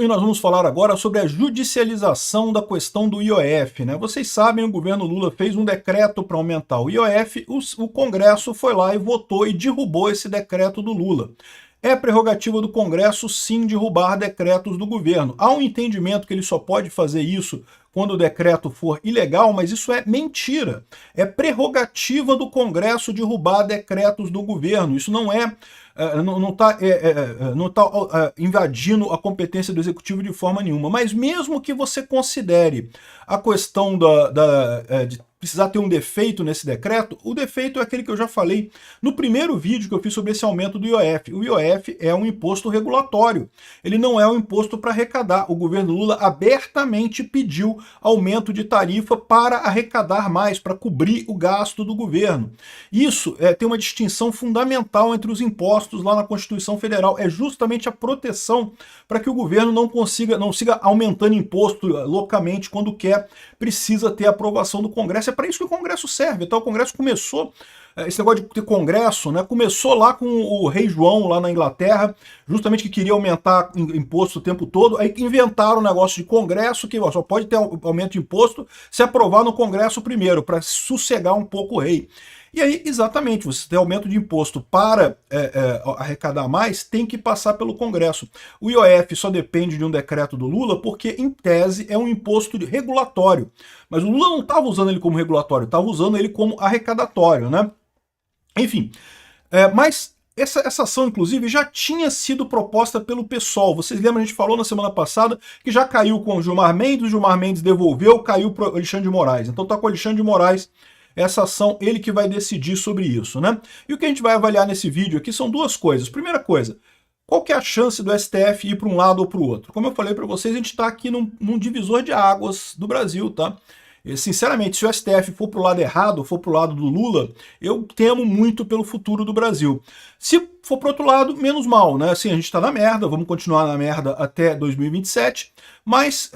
E nós vamos falar agora sobre a judicialização da questão do IOF, né? Vocês sabem, o governo Lula fez um decreto para aumentar o IOF, o Congresso foi lá e votou e derrubou esse decreto do Lula. É prerrogativa do Congresso, sim, derrubar decretos do governo. Há um entendimento que ele só pode fazer isso quando o decreto for ilegal, mas isso é mentira. É prerrogativa do Congresso derrubar decretos do governo. Isso não é não está invadindo a competência do Executivo de forma nenhuma. Mas mesmo que você considere a questão de precisar ter um defeito nesse decreto, o defeito é aquele que eu já falei no primeiro vídeo que eu fiz sobre esse aumento do IOF. O IOF é um imposto regulatório, ele não é um imposto para arrecadar. O governo Lula abertamente pediu aumento de tarifa para arrecadar mais, para cobrir o gasto do governo. Isso tem uma distinção fundamental entre os impostos lá na Constituição Federal, é justamente a proteção para que o governo não siga aumentando imposto loucamente quando quer, precisa ter a aprovação do Congresso. É para isso que o Congresso serve. Então o Congresso começou, esse negócio de ter Congresso, né, começou lá com o rei João, lá na Inglaterra, justamente que queria aumentar imposto o tempo todo, aí inventaram o negócio de Congresso, que só pode ter aumento de imposto se aprovar no Congresso primeiro, para sossegar um pouco o rei. E aí, exatamente, você tem aumento de imposto para arrecadar mais, tem que passar pelo Congresso. O IOF só depende de um decreto do Lula porque, em tese, é um imposto regulatório. Mas o Lula não estava usando ele como regulatório, estava usando ele como arrecadatório, né? Enfim, mas essa ação, inclusive, já tinha sido proposta pelo PSOL. Vocês lembram, a gente falou na semana passada que já caiu com o Gilmar Mendes devolveu, caiu para o Alexandre de Moraes. Então está com o Alexandre de Moraes essa ação, ele que vai decidir sobre isso, né? E o que a gente vai avaliar nesse vídeo aqui são duas coisas. Primeira coisa, qual que é a chance do STF ir para um lado ou para o outro? Como eu falei para vocês, a gente está aqui num divisor de águas do Brasil, tá? E, sinceramente, se o STF for para o lado errado, for para o lado do Lula, eu temo muito pelo futuro do Brasil. Se for para o outro lado, menos mal, né? Assim, a gente está na merda, vamos continuar na merda até 2027, mas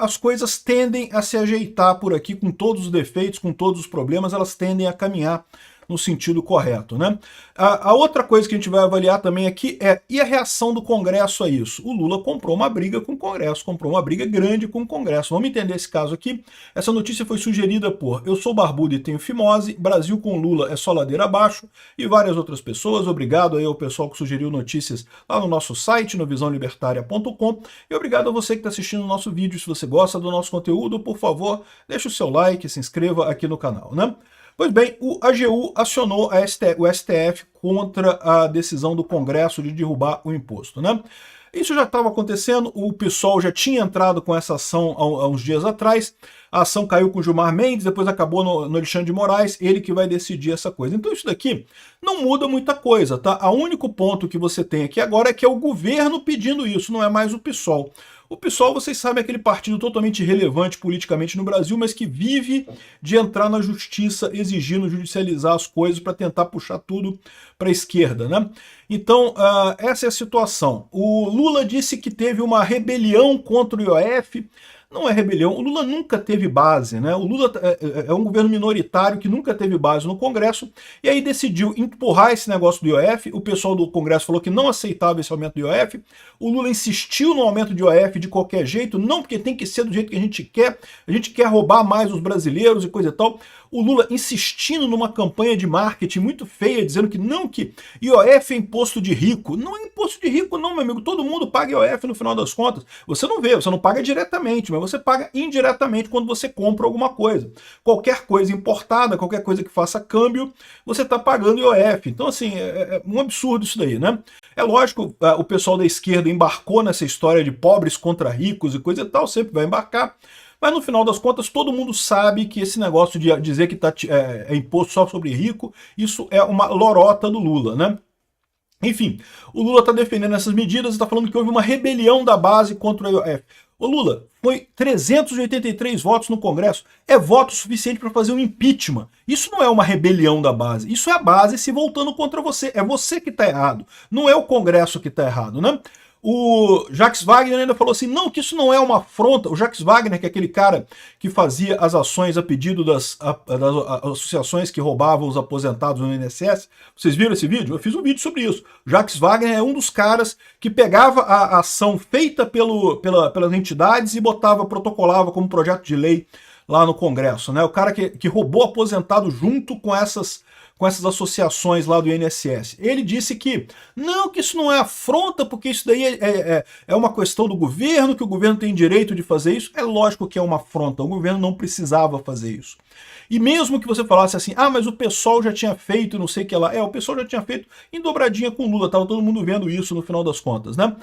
as coisas tendem a se ajeitar por aqui, com todos os defeitos, com todos os problemas, elas tendem a caminhar no sentido correto, né? A outra coisa que a gente vai avaliar também aqui e a reação do Congresso a isso? O Lula comprou uma briga com o Congresso, comprou uma briga grande com o Congresso. Vamos entender esse caso aqui. Essa notícia foi sugerida por Eu Sou Barbudo e Tenho Fimose, Brasil com Lula é só ladeira abaixo, e várias outras pessoas. Obrigado aí ao pessoal que sugeriu notícias lá no nosso site, no visãolibertaria.com, e obrigado a você que está assistindo o nosso vídeo. Se você gosta do nosso conteúdo, por favor, deixe o seu like, se inscreva aqui no canal, né? Pois bem, o AGU acionou o STF contra a decisão do Congresso de derrubar o imposto, né? Isso já estava acontecendo, o PSOL já tinha entrado com essa ação há uns dias atrás, a ação caiu com o Gilmar Mendes, depois acabou no Alexandre de Moraes, ele que vai decidir essa coisa. Então isso daqui não muda muita coisa, tá? O único ponto que você tem aqui agora é que é o governo pedindo isso, não é mais o PSOL. O PSOL, vocês sabem, é aquele partido totalmente irrelevante politicamente no Brasil, mas que vive de entrar na justiça exigindo judicializar as coisas para tentar puxar tudo para a esquerda, né? Então, essa é a situação. O Lula disse que teve uma rebelião contra o IOF. Não é rebelião, o Lula nunca teve base, né? O Lula é um governo minoritário que nunca teve base no Congresso, e aí decidiu empurrar esse negócio do IOF. O pessoal do Congresso falou que não aceitava esse aumento do IOF, o Lula insistiu no aumento do IOF de qualquer jeito, não porque tem que ser do jeito que a gente quer roubar mais os brasileiros e coisa e tal. O Lula insistindo numa campanha de marketing muito feia, dizendo que não, que IOF é imposto de rico. Não é imposto de rico não, meu amigo, todo mundo paga IOF no final das contas. Você não vê, você não paga diretamente, mas você paga indiretamente quando você compra alguma coisa. Qualquer coisa importada, qualquer coisa que faça câmbio, você está pagando IOF. Então, assim, é um absurdo isso daí, né? É lógico, o pessoal da esquerda embarcou nessa história de pobres contra ricos e coisa e tal, sempre vai embarcar. Mas no final das contas, todo mundo sabe que esse negócio de dizer que é imposto só sobre rico, isso é uma lorota do Lula, né? Enfim, o Lula está defendendo essas medidas e está falando que houve uma rebelião da base contra o IOF. Ô Lula, foi 383 votos no Congresso. É voto suficiente para fazer um impeachment. Isso não é uma rebelião da base. Isso é a base se voltando contra você. É você que está errado. Não é o Congresso que está errado, né? O Jacques Wagner ainda falou assim, não, que isso não é uma afronta. O Jacques Wagner, que é aquele cara que fazia as ações a pedido das associações que roubavam os aposentados no INSS. Vocês viram esse vídeo? Eu fiz um vídeo sobre isso. O Jacques Wagner é um dos caras que pegava a ação feita pelas entidades e protocolava como projeto de lei lá no Congresso, né? O cara que roubou aposentado junto com essas associações lá do INSS. Ele disse que não, que isso não é afronta, porque isso daí é uma questão do governo, que o governo tem direito de fazer isso. É lógico que é uma afronta, o governo não precisava fazer isso. E mesmo que você falasse assim, ah, mas o PSOL já tinha feito, não sei o que lá. O PSOL já tinha feito em dobradinha com o Lula, estava todo mundo vendo isso no final das contas, né?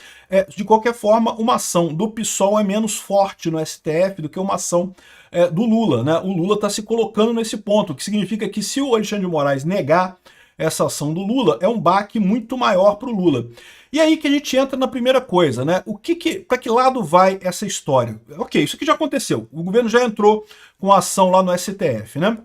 De qualquer forma, uma ação do PSOL é menos forte no STF do que uma ação do Lula, né? O Lula está se colocando nesse ponto, o que significa que se o Alexandre de Moraes negar essa ação do Lula, é um baque muito maior para o Lula. E aí que a gente entra na primeira coisa, né? Para que lado vai essa história? Ok, isso aqui já aconteceu. O governo já entrou com a ação lá no STF, né?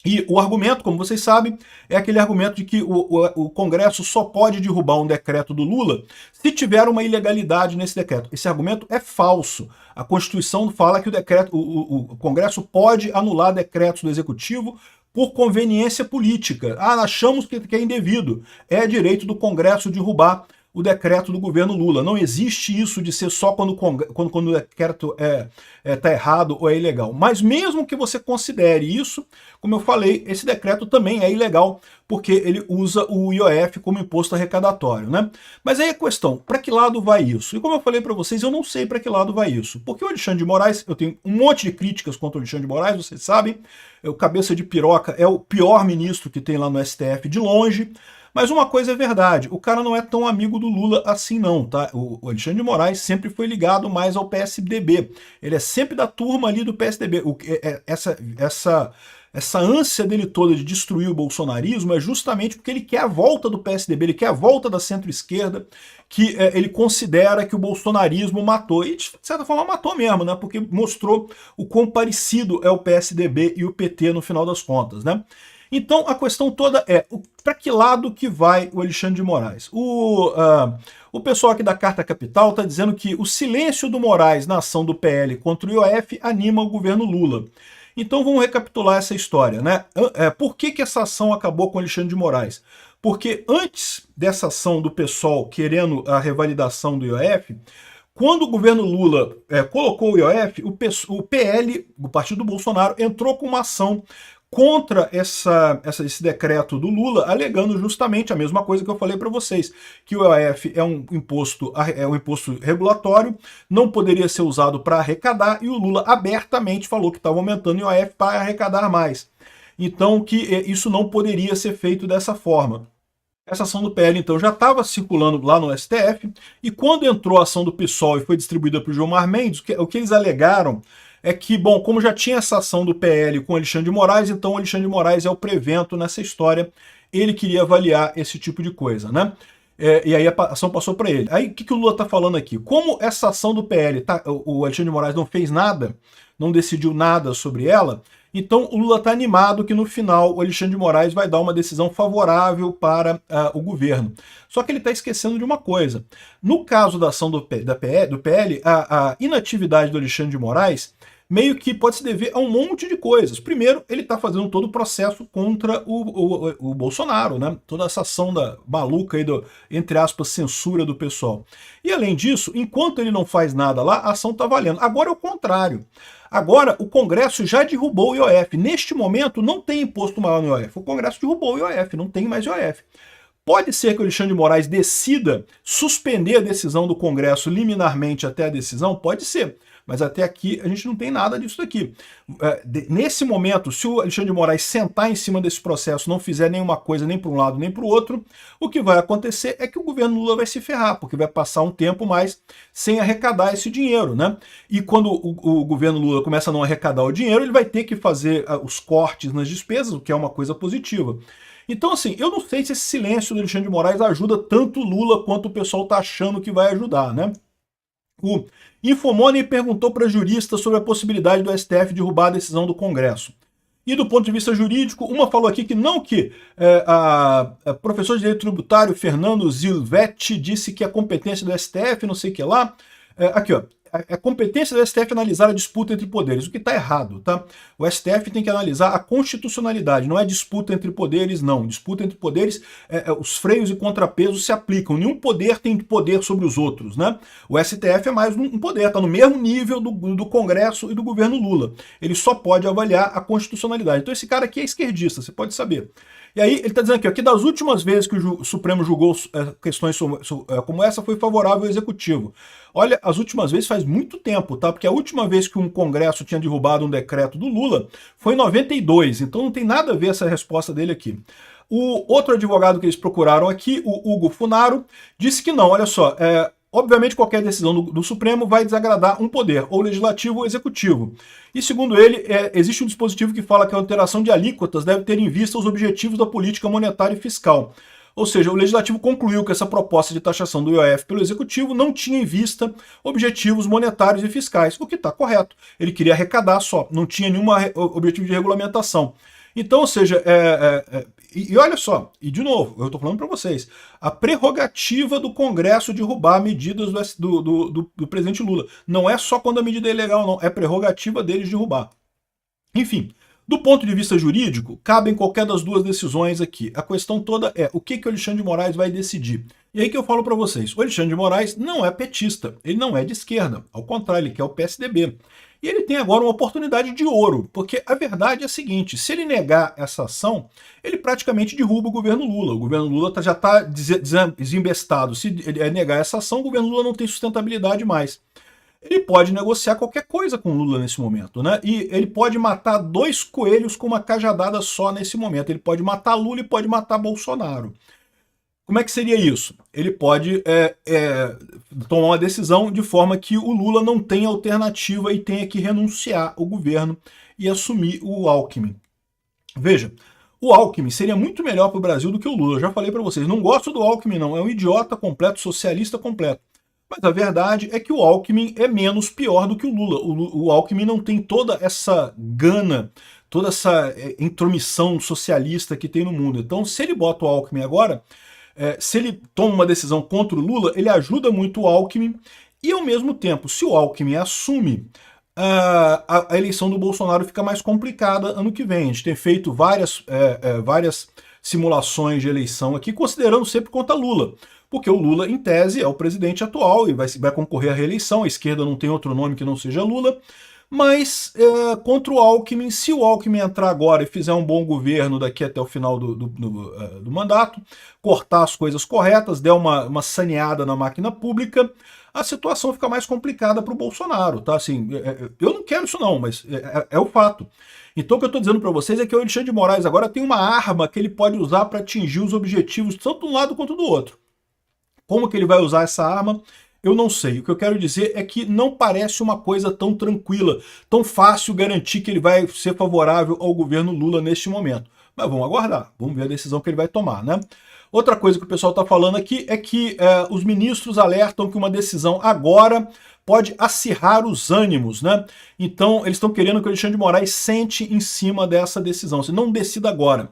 E o argumento, como vocês sabem, é aquele argumento de que o Congresso só pode derrubar um decreto do Lula se tiver uma ilegalidade nesse decreto. Esse argumento é falso. A Constituição fala que o Congresso pode anular decretos do Executivo por conveniência política. Ah, achamos que é indevido. É direito do Congresso derrubar o decreto do governo Lula. Não existe isso de ser só quando o decreto está errado ou é ilegal. Mas mesmo que você considere isso, como eu falei, esse decreto também é ilegal, porque ele usa o IOF como imposto arrecadatório, né? Mas aí a questão, para que lado vai isso? E como eu falei para vocês, eu não sei para que lado vai isso. Porque o Alexandre de Moraes, eu tenho um monte de críticas contra o Alexandre de Moraes, vocês sabem, o cabeça de piroca é o pior ministro que tem lá no STF de longe. Mas uma coisa é verdade, o cara não é tão amigo do Lula assim não, tá? O Alexandre de Moraes sempre foi ligado mais ao PSDB. Ele é sempre da turma ali do PSDB. Essa ânsia dele toda de destruir o bolsonarismo é justamente porque ele quer a volta do PSDB, ele quer a volta da centro-esquerda, que ele considera que o bolsonarismo matou. E, de certa forma, matou mesmo, né? Porque mostrou o quão parecido é o PSDB e o PT no final das contas, né? Então, a questão toda é, para que lado que vai o Alexandre de Moraes? O pessoal aqui da Carta Capital está dizendo que o silêncio do Moraes na ação do PL contra o IOF anima o governo Lula. Então, vamos recapitular essa história, né? Por que essa ação acabou com o Alexandre de Moraes? Porque antes dessa ação do PSOL querendo a revalidação do IOF, quando o governo Lula colocou o IOF, o PL, o partido do Bolsonaro, entrou com uma ação contra esse decreto do Lula, alegando justamente a mesma coisa que eu falei para vocês, que o IOF é um imposto regulatório, não poderia ser usado para arrecadar, e o Lula abertamente falou que estava aumentando o IOF para arrecadar mais. Então, que isso não poderia ser feito dessa forma. Essa ação do PL, então, já estava circulando lá no STF, e quando entrou a ação do PSOL e foi distribuída para o Gilmar Mendes, o que eles alegaram é que, bom, como já tinha essa ação do PL com o Alexandre de Moraes, então o Alexandre de Moraes é o prevento nessa história, ele queria avaliar esse tipo de coisa, né? E aí a ação passou para ele. Aí o que o Lula está falando aqui? Como essa ação do PL, o Alexandre de Moraes não fez nada, não decidiu nada sobre ela, então o Lula está animado que no final o Alexandre de Moraes vai dar uma decisão favorável para o governo. Só que ele está esquecendo de uma coisa. No caso da ação do PL, a inatividade do Alexandre de Moraes meio que pode se dever a um monte de coisas. Primeiro, ele está fazendo todo o processo contra o Bolsonaro, né? Toda essa ação maluca aí entre aspas, censura do pessoal. E além disso, enquanto ele não faz nada lá, a ação está valendo. Agora é o contrário. Agora, o Congresso já derrubou o IOF. Neste momento, não tem imposto maior no IOF. O Congresso derrubou o IOF, não tem mais IOF. Pode ser que o Alexandre de Moraes decida suspender a decisão do Congresso liminarmente até a decisão? Pode ser. Mas até aqui a gente não tem nada disso daqui. Nesse momento, se o Alexandre de Moraes sentar em cima desse processo, não fizer nenhuma coisa nem para um lado nem para o outro, o que vai acontecer é que o governo Lula vai se ferrar, porque vai passar um tempo mais sem arrecadar esse dinheiro, né? E quando o governo Lula começa a não arrecadar o dinheiro, ele vai ter que fazer os cortes nas despesas, o que é uma coisa positiva. Então, assim, eu não sei se esse silêncio do Alexandre de Moraes ajuda tanto o Lula quanto o pessoal está achando que vai ajudar, né? O Infomoney perguntou para juristas sobre a possibilidade do STF derrubar a decisão do Congresso. E do ponto de vista jurídico, uma falou aqui que não, que a professor de direito tributário Fernando Zilvetti disse que a competência do STF, não sei o que lá. Aqui, ó. A competência do STF é analisar a disputa entre poderes, o que está errado, tá? O STF tem que analisar a constitucionalidade, não é disputa entre poderes, não. Disputa entre poderes, os freios e contrapesos se aplicam. Nenhum poder tem poder sobre os outros, né? O STF é mais um poder, está no mesmo nível do Congresso e do governo Lula. Ele só pode avaliar a constitucionalidade. Então esse cara aqui é esquerdista, você pode saber. E aí ele está dizendo aqui, ó, que das últimas vezes que o Supremo julgou questões como essa foi favorável ao Executivo. Olha, as últimas vezes faz muito tempo, tá? Porque a última vez que um Congresso tinha derrubado um decreto do Lula foi em 92, então não tem nada a ver essa resposta dele aqui. O outro advogado que eles procuraram aqui, o Hugo Funaro, disse que não, olha só, obviamente qualquer decisão do Supremo vai desagradar um poder, ou legislativo ou executivo. E segundo ele, existe um dispositivo que fala que a alteração de alíquotas deve ter em vista os objetivos da política monetária e fiscal. Ou seja, o Legislativo concluiu que essa proposta de taxação do IOF pelo Executivo não tinha em vista objetivos monetários e fiscais, o que está correto. Ele queria arrecadar só, não tinha nenhum objetivo de regulamentação. Então, ou seja, e olha só, e de novo, eu estou falando para vocês, a prerrogativa do Congresso de derrubar medidas do presidente Lula. Não é só quando a medida é ilegal, não, é prerrogativa deles de derrubar. Enfim, do ponto de vista jurídico, cabem qualquer das duas decisões aqui. A questão toda é o que o Alexandre de Moraes vai decidir. E aí que eu falo para vocês, o Alexandre de Moraes não é petista, ele não é de esquerda, ao contrário, ele quer o PSDB. E ele tem agora uma oportunidade de ouro, porque a verdade é a seguinte, se ele negar essa ação, ele praticamente derruba o governo Lula. O governo Lula já está desembestado. Se ele negar essa ação, o governo Lula não tem sustentabilidade mais. Ele pode negociar qualquer coisa com o Lula nesse momento, né? E ele pode matar dois coelhos com uma cajadada só nesse momento. Ele pode matar Lula e pode matar Bolsonaro. Como é que seria isso? Ele pode tomar uma decisão de forma que o Lula não tenha alternativa e tenha que renunciar ao governo e assumir o Alckmin. Veja, o Alckmin seria muito melhor para o Brasil do que o Lula. Eu já falei para vocês, não gosto do Alckmin não, é um idiota completo, socialista completo. Mas a verdade é que o Alckmin é menos pior do que o Lula. O Alckmin não tem toda essa gana, toda essa intromissão socialista que tem no mundo. Então, se ele bota o Alckmin agora, se ele toma uma decisão contra o Lula, ele ajuda muito o Alckmin. E, ao mesmo tempo, se o Alckmin assume, a eleição do Bolsonaro fica mais complicada ano que vem. A gente tem feito várias simulações de eleição aqui, considerando sempre contra Lula. Porque o Lula, em tese, é o presidente atual e vai concorrer à reeleição, a esquerda não tem outro nome que não seja Lula, mas contra o Alckmin, se o Alckmin entrar agora e fizer um bom governo daqui até o final do mandato, cortar as coisas corretas, der uma saneada na máquina pública, a situação fica mais complicada para o Bolsonaro, tá? Assim, eu não quero isso não, mas é o fato. Então o que eu estou dizendo para vocês é que o Alexandre de Moraes agora tem uma arma que ele pode usar para atingir os objetivos tanto de um lado quanto do outro. Como que ele vai usar essa arma? Eu não sei. O que eu quero dizer é que não parece uma coisa tão tranquila, tão fácil garantir que ele vai ser favorável ao governo Lula neste momento. Mas vamos aguardar, vamos ver a decisão que ele vai tomar, né? Outra coisa que o pessoal está falando aqui é que os ministros alertam que uma decisão agora pode acirrar os ânimos, né? Então eles estão querendo que o Alexandre de Moraes sente em cima dessa decisão, se não decida agora.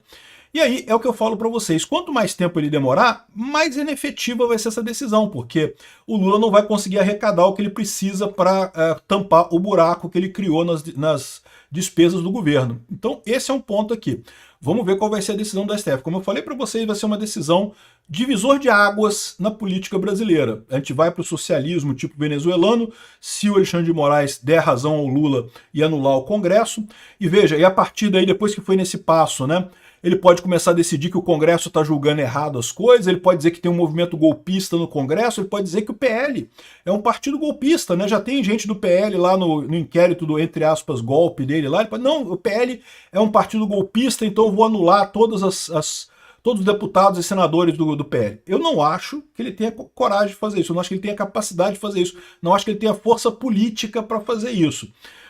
E aí é o que eu falo para vocês, quanto mais tempo ele demorar, mais inefetiva vai ser essa decisão, porque o Lula não vai conseguir arrecadar o que ele precisa para tampar o buraco que ele criou nas despesas do governo. Então esse é um ponto aqui. Vamos ver qual vai ser a decisão do STF. Como eu falei para vocês, vai ser uma decisão divisor de águas na política brasileira. A gente vai para o socialismo tipo venezuelano, se o Alexandre de Moraes der razão ao Lula e anular o Congresso. E veja, e a partir daí, depois que foi nesse passo, né? Ele pode começar a decidir que o Congresso está julgando errado as coisas, ele pode dizer que tem um movimento golpista no Congresso, ele pode dizer que o PL é um partido golpista, né? Já tem gente do PL lá no inquérito do, entre aspas, golpe dele lá, ele pode, não, o PL é um partido golpista, então eu vou anular todos os deputados e senadores do PL. Eu não acho que ele tenha coragem de fazer isso, eu não acho que ele tenha capacidade de fazer isso, não acho que ele tenha força política para fazer isso.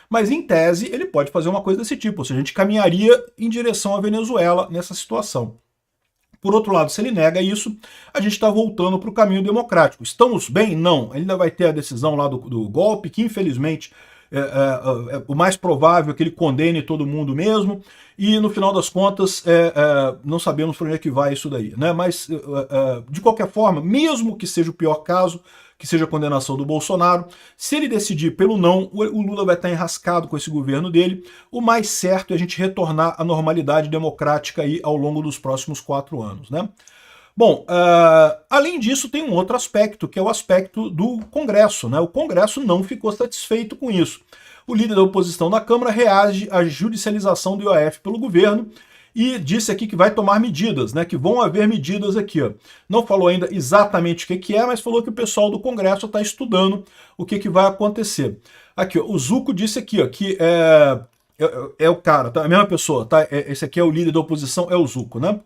Mas, em tese, ele pode fazer uma coisa desse tipo, ou seja, a gente caminharia em direção à Venezuela nessa situação. Por outro lado, se ele nega isso, a gente está voltando para o caminho democrático. Estamos bem? Não. Ainda vai ter a decisão lá do golpe, que infelizmente o mais provável é que ele condene todo mundo mesmo, e no final das contas não sabemos para onde é que vai isso daí, né? Mas de qualquer forma, mesmo que seja o pior caso, que seja a condenação do Bolsonaro, se ele decidir pelo não, o Lula vai estar enrascado com esse governo dele. O mais certo é a gente retornar à normalidade democrática aí ao longo dos próximos 4 anos, né? Bom, além disso, tem um outro aspecto, que é o aspecto do Congresso, né? O Congresso não ficou satisfeito com isso. O líder da oposição na Câmara reage à judicialização do IOF pelo governo e disse aqui que vai tomar medidas, né? Que vão haver medidas aqui, ó. Não falou ainda exatamente o que é, mas falou que o pessoal do Congresso está estudando o que vai acontecer. Aqui, ó, o Zucco disse aqui, ó, que é o cara, tá? A mesma pessoa, tá? Esse aqui é o líder da oposição, é o Zucco, né?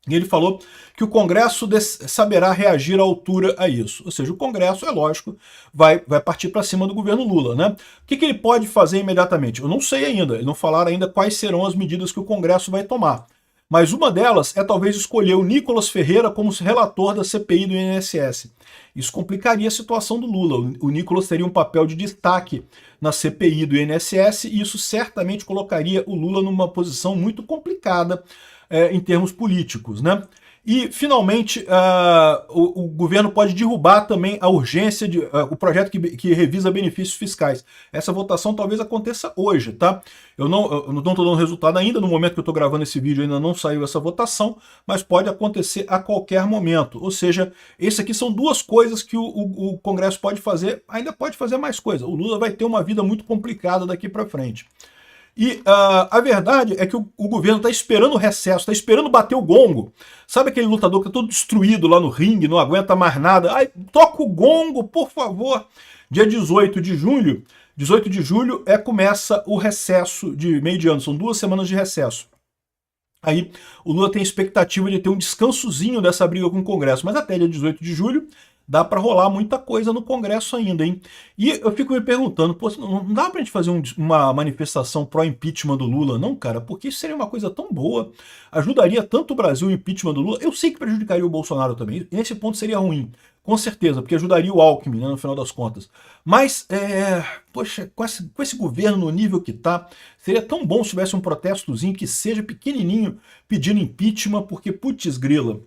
E ele falou que o Congresso saberá reagir à altura a isso. Ou seja, o Congresso, é lógico, vai partir para cima do governo Lula, né? O que ele pode fazer imediatamente? Eu não sei ainda, eles não falaram ainda quais serão as medidas que o Congresso vai tomar. Mas uma delas é talvez escolher o Nicolas Ferreira como relator da CPI do INSS. Isso complicaria a situação do Lula. O Nicolas teria um papel de destaque na CPI do INSS e isso certamente colocaria o Lula numa posição muito complicada em termos políticos, né? E, finalmente, o governo pode derrubar também a urgência, o projeto que revisa benefícios fiscais. Essa votação talvez aconteça hoje, tá? Eu não estou dando resultado ainda, no momento que eu estou gravando esse vídeo ainda não saiu essa votação, mas pode acontecer a qualquer momento. Ou seja, esse aqui são duas coisas que o Congresso pode fazer, ainda pode fazer mais coisa. O Lula vai ter uma vida muito complicada daqui para frente. E a verdade é que o governo está esperando o recesso, está esperando bater o gongo. Sabe aquele lutador que está todo destruído lá no ringue, não aguenta mais nada? Ai, toca o gongo, por favor. Dia 18 de julho, começa o recesso de meio de ano, são 2 semanas de recesso. Aí o Lula tem expectativa de ter um descansozinho dessa briga com o Congresso, mas até dia 18 de julho dá para rolar muita coisa no Congresso ainda, hein? E eu fico me perguntando, pô, não dá pra gente fazer uma manifestação pró-impeachment do Lula, não, cara? Porque isso seria uma coisa tão boa, ajudaria tanto o Brasil o impeachment do Lula. Eu sei que prejudicaria o Bolsonaro também, e nesse ponto seria ruim, com certeza, porque ajudaria o Alckmin, né, no final das contas. Mas, poxa, com esse governo no nível que tá, seria tão bom se tivesse um protestozinho que seja pequenininho pedindo impeachment, porque, putz grila,